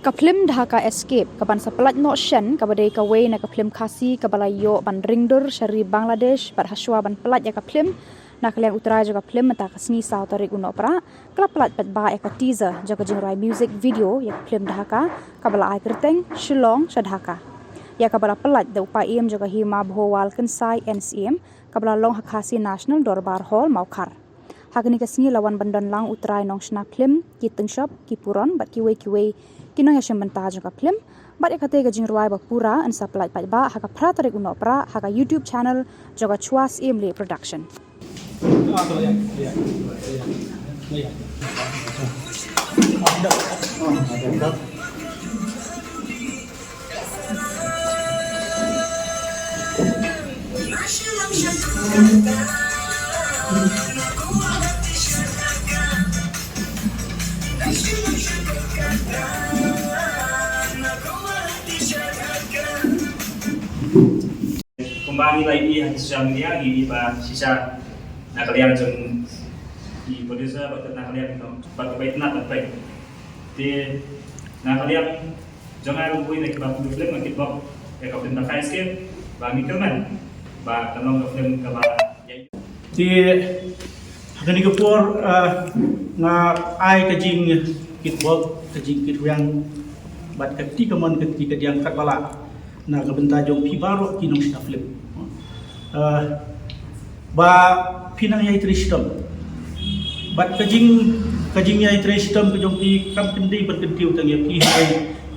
Kaplim Dhaka Escape kaban sapelat no shen kabadai kawai na kaplim Khasi kabalayo ban ringdur syari Bangladesh bat haswa ban pelat ya kaplim na kalian utara juga kaplim mata kasni South tarik uno pra kelap pelat bat ba eka teaser jaga jingrai music video ya kaplim Dhaka kabala ai kerteng Shillong Shadhaka ya kabala pelat da upa im juga hima bhowal kensai NCM kabala long Khasi National Dorbar Hall Maukar Hagani kasni lawan bandan lang utrai nong shna klim ki tengshop ki puron bat kiwe kinong yashem mentaj ka film bat ekate ga jingruai ba pura an supply pat ba haka pratarik uno pra haka YouTube channel joga chuas imli production Kembali lagi di sosial media di sisa nak kalian jeng di produser buat nak kalian buat baik nak baik di nak kalian jangan lupa ini kita buat film kita buat film Dhaka Escape bagi kalian bah tolong film kaba di akan dikepur na ai kajing kitbok kajing kitwang bat kati kaman kati kadiang katbala na kabentajong pibaro kinong sina film ba pinang yai tristom bat kajing yai tristom kajong pi kam kendi ban kentiu tang ya pi hai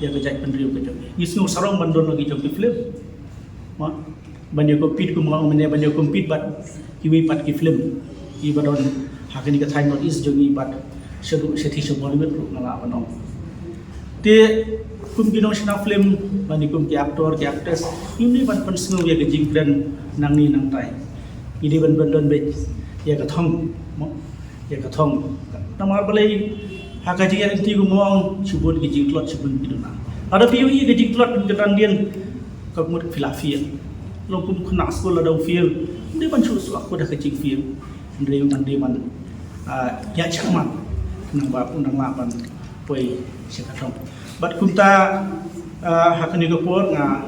ya kajai pendriu kajong isnu sarong bandon lagi jong film ma banyak compete ku mau mene banyak compete bat kiwi pat ki film ki badon hakani ka thai not is jongi bat sedu sethi so bollywood ru nala banong te kum kinong sina film bani kum ki aktor ki actress ini ban pensnu ya gajing dan nang ni nang tai ini ban bandon be ya ka thong ya ka thong namar balai hakaji ya inti ku mong subun ki jing klot subun ki duna ada piu i gajing klot bin ketan dian ka mut filafia longkum kena sekolah ada film dia ban su aku dah kecing film dia man ya camat nang ba nang lapan poi sekatong bat kunta hakani ko por nga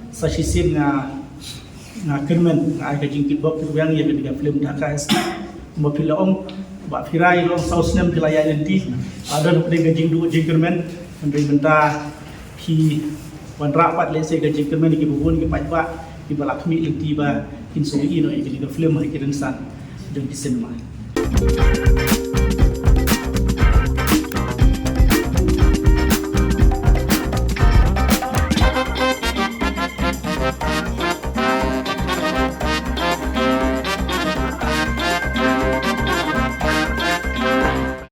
sa sisin nga kermen ai ka jingkit bok yang ya ketika film Dhaka Escape mo film ba firai long sausnem pilaya nanti ada no keng jing du jing kermen andai benta hi wan rapat lese ka jing kermen ki bubun ki pajba ki balak mi nanti ba kin so ino ketika film hari kiran san dan di cinema